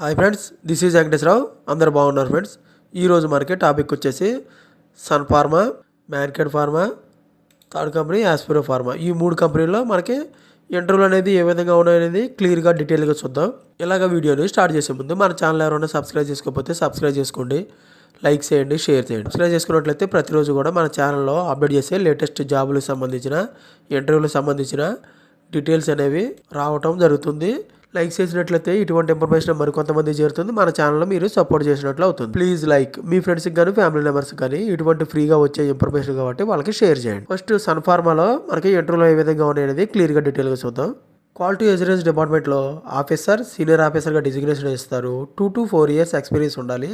Hi friends, this is Venkateswararao. అందరు బాగున్నారు friends. ఈరోజు మనకి టాపిక్ వచ్చేసి Sun Pharma, Mankind Pharma, third company Aspiro Pharma. ఈ మూడు కంపెనీల్లో మనకి ఇంటర్వ్యూలు అనేది ఏ విధంగా ఉన్నాయనేది క్లియర్గా డీటెయిల్గా చూద్దాం. ఇలాగ వీడియోని స్టార్ట్ చేసే ముందు మన ఛానల్ ఎవరైనా సబ్స్క్రైబ్ చేసుకోకపోతే సబ్స్క్రైబ్ చేసుకోండి, లైక్ చేయండి, షేర్ చేయండి. సబ్స్క్రైబ్ చేసుకున్నట్లయితే ప్రతిరోజు కూడా మన ఛానల్లో అప్డేట్ చేసే లేటెస్ట్ జాబులకు సంబంధించిన ఇంటర్వ్యూలకు సంబంధించిన డీటెయిల్స్ అనేవి రావటం జరుగుతుంది. లైక్ చేసినట్లయితే ఇటువంటి ఇన్ఫర్మేషన్ మరికొంతమంది చేరుతుంది. మన ఛానల్లో మీరు సపోర్ట్ చేసినట్లు అవుతుంది. Please like. మీ ఫ్రెండ్స్కి కానీ ఫ్యామిలీ మెంబర్స్కి కానీ ఇటువంటి ఫ్రీగా వచ్చే ఇన్ఫర్మేషన్ కాబట్టి వాళ్ళకి షేర్ చేయండి. ఫస్ట్ సన్ ఫార్మాలో మనకి ఇంటర్వ్యూలో ఏ విధంగా ఉన్నాయనేది క్లియర్గా డీటెయిల్గా చూద్దాం. క్వాలిటీ అష్యూరెన్స్ డిపార్ట్మెంట్లో ఆఫీసర్, సీనియర్ ఆఫీసర్గా డిజిగ్నేషన్ ఇస్తారు. 2 to 4 years ఎక్స్పీరియన్స్ ఉండాలి.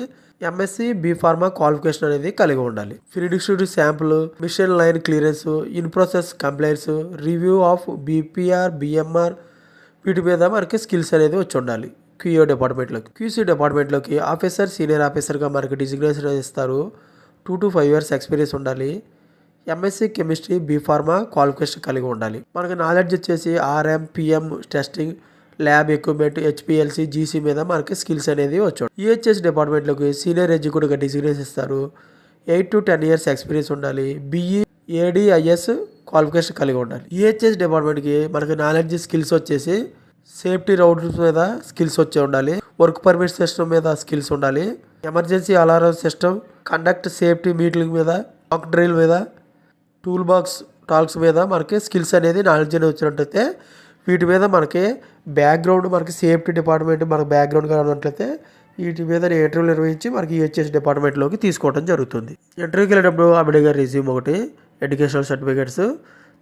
ఎంఎస్సి, బీ ఫార్మా క్వాలిఫికేషన్ అనేది కలిగి ఉండాలి. Predictive sample, machine line clearance, in process complaints, review of BPR, BMR వీటి మీద మనకి స్కిల్స్ అనేది వచ్చి ఉండాలి. క్యూఓ డిపార్ట్మెంట్లోకి, క్యూసీ డిపార్ట్మెంట్లోకి ఆఫీసర్, సీనియర్ ఆఫీసర్గా మనకి డిజిగ్నేషన్ ఇస్తారు. 2 to 5 years ఎక్స్పీరియన్స్ ఉండాలి. MSc chemistry, B pharma qualification కలిగి ఉండాలి. మనకి నాలెడ్జ్ వచ్చేసి RM, PM testing, lab equipment, HPLC, GC మీద మనకి స్కిల్స్ అనేది వచ్చాడు. ఈహెచ్ఎస్ డిపార్ట్మెంట్లోకి సీనియర్ ఎగ్జిక్యూటివ్గా డిజిగ్నేషన్ ఇస్తారు. 8 to 10 years ఎక్స్పీరియన్స్ ఉండాలి. బిఈ, ఏడిఐఎస్ క్వాలిఫికేషన్ కలిగి ఉండాలి. ఈహెచ్ఎస్ డిపార్ట్మెంట్కి మనకి నాలెడ్జ్ స్కిల్స్ వచ్చేసి సేఫ్టీ రౌటర్స్ మీద స్కిల్స్ వచ్చి ఉండాలి. వర్క్ పర్మిట్ సిస్టమ్ మీద స్కిల్స్ ఉండాలి. Emergency alarm system, conduct safety meeting మీద, మాక్ డ్రిల్ మీద, టూల్ బాక్స్ టాల్క్స్ మీద మనకి స్కిల్స్ అనేది నాలెడ్జ్ అనేది వచ్చినట్లయితే వీటి మీద మనకి బ్యాక్గ్రౌండ్, మనకి సేఫ్టీ డిపార్ట్మెంట్ మనకి బ్యాక్గ్రౌండ్ కావాలన్నట్లయితే వీటి మీద ఇంటర్వ్యూ నిర్వహించి మనకి ఈహెచ్ఎస్ డిపార్ట్మెంట్లోకి తీసుకోవడం జరుగుతుంది. ఇంటర్వ్యూకి వెళ్ళేటప్పుడు అప్డేట్గా రిజ్యూమ్ ఒకటి, educational certificates,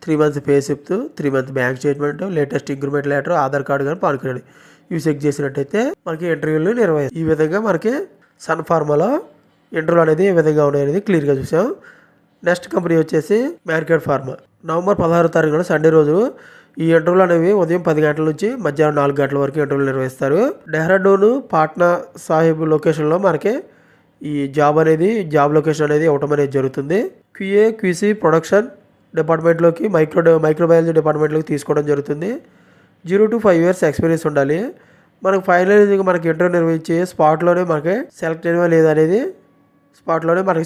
3 months pay slip, 3 months bank statement, latest increment letter, Aadhaar card కానీ పాన్ కార్డు ఇవి చెక్ చేసినట్టయితే మనకి ఇంటర్వ్యూలు నిర్వహిస్తాం. ఈ విధంగా మనకి సన్ ఫార్మాలో ఇంటర్వ్యూ అనేది ఏ విధంగా ఉన్నాయనేది క్లియర్గా చూసాం. నెక్స్ట్ కంపెనీ వచ్చేసి మ్యాన్కేడ్ ఫార్మా. నవంబర్ 16వ తారీఖున సండే రోజు ఈ ఇంటర్వ్యూలు అనేవి ఉదయం 10 గంటల నుంచి మధ్యాహ్నం 4 గంటల వరకు ఇంటర్వ్యూలు నిర్వహిస్తారు. డెహ్రాడూన్, పాట్నా సాహిబ్ లొకేషన్లో మనకి ఈ జాబ్ లొకేషన్ అనేది ఇవ్వటం అనేది జరుగుతుంది. క్యూఏ, క్యూసీ ప్రొడక్షన్ డిపార్ట్మెంట్లోకి, మైక్రోబయాలజీ డిపార్ట్మెంట్లోకి తీసుకోవడం జరుగుతుంది. 0 to 5 years ఎక్స్పీరియన్స్ ఉండాలి. మనకు ఫైనలైజింగ్ మనకి ఇంటర్వ్యూ నిర్వహించి స్పాట్లోనే మనకి సెలెక్ట్ అయినా లేదా అనేది స్పాట్లోనే మనకి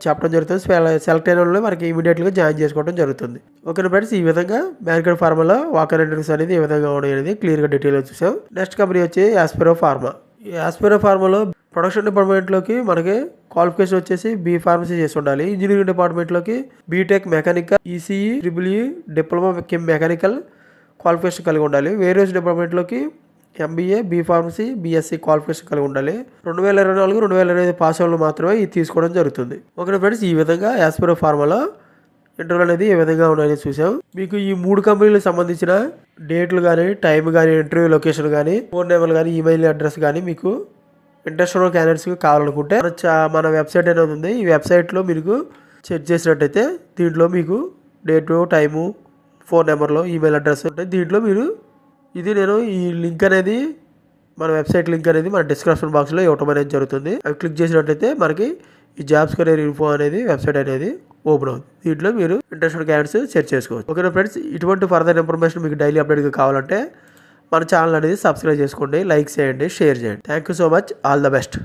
చెప్పడం జరుగుతుంది. సెలెక్ట్ అయిన వాళ్ళని మనకి ఇమీడియట్గా జాయిన్ చేసుకోవడం జరుగుతుంది. ఓకే ఫ్రెండ్స్, ఈ విధంగా మ్యాన్కేడ్ ఫార్మాలో వాకర్ ఇంటర్వ్యూస్ అనేది ఏ విధంగా ఉన్నాయి అనేది క్లియర్గా డీటెయిల్గా చూసాం. నెక్స్ట్ కంపెనీ వచ్చి యాస్పిరో ఫార్మా. ఈ యాస్పిరో ఫార్మాలో ప్రొడక్షన్ డిపార్ట్మెంట్లోకి మనకి క్వాలిఫికేషన్ వచ్చేసి బీ ఫార్మసీ చేసి ఉండాలి. ఇంజనీరింగ్ డిపార్ట్మెంట్లోకి BTech mechanical, ECE, triple E, diploma mechanical qualification కలిగి ఉండాలి. వేరియస్ డిపార్ట్మెంట్లోకి MBA, B Pharmacy, BSc qualification కలిగి ఉండాలి. 2024, 2025 పాస్ వాళ్ళు మాత్రమే ఇది తీసుకోవడం జరుగుతుంది. ఓకే ఫ్రెండ్స్, ఈ విధంగా యాస్పిరో ఫార్మాలో ఇంటర్వ్యూ అనేది ఏ విధంగా ఉన్నాయని చూసాం. మీకు ఈ 3 కంపెనీలకు సంబంధించిన డేట్లు కానీ, టైం కానీ, ఇంటర్వ్యూ లొకేషన్ కానీ, ఫోన్ నెంబర్ కానీ, ఈమెయిల్ అడ్రస్ కానీ మీకు ఇంట్రెస్ట్ ఉన్న క్యాండిడేట్స్కి కావాలనుకుంటే మన వెబ్సైట్ అనేది ఉంది. ఈ వెబ్సైట్లో మీకు చెక్ చేసినట్టయితే దీంట్లో మీకు డేటు, టైము, ఫోన్ నెంబర్లో, ఈమెయిల్ అడ్రస్ ఉంటాయి. దీంట్లో మీరు నేను ఈ లింక్ అనేది మన వెబ్సైట్ లింక్ అనేది మన డిస్క్రిప్షన్ బాక్స్లో ఇవ్వటం అనేది జరుగుతుంది. అవి క్లిక్ చేసినట్టయితే మనకి ఈ జాబ్స్ కెరీర్ ఇన్ఫో అనేది వెబ్సైట్ అనేది ఓపెన్ అవుతుంది. దీంట్లో మీరు ఇంట్రెస్ట్ ఉన్న క్యాండిడేట్స్ సెర్చ్ చేసుకోవచ్చు. ఓకేనా ఫ్రెండ్స్, ఇటువంటి ఫర్దర్ ఇన్ఫర్మేషన్ మీకు డైలీ అప్డేట్గా కావాలంటే మన ఛానల్ అనేది సబ్స్క్రైబ్ చేసుకోండి, లైక్ చేయండి, షేర్ చేయండి. Thank you so much. All the best.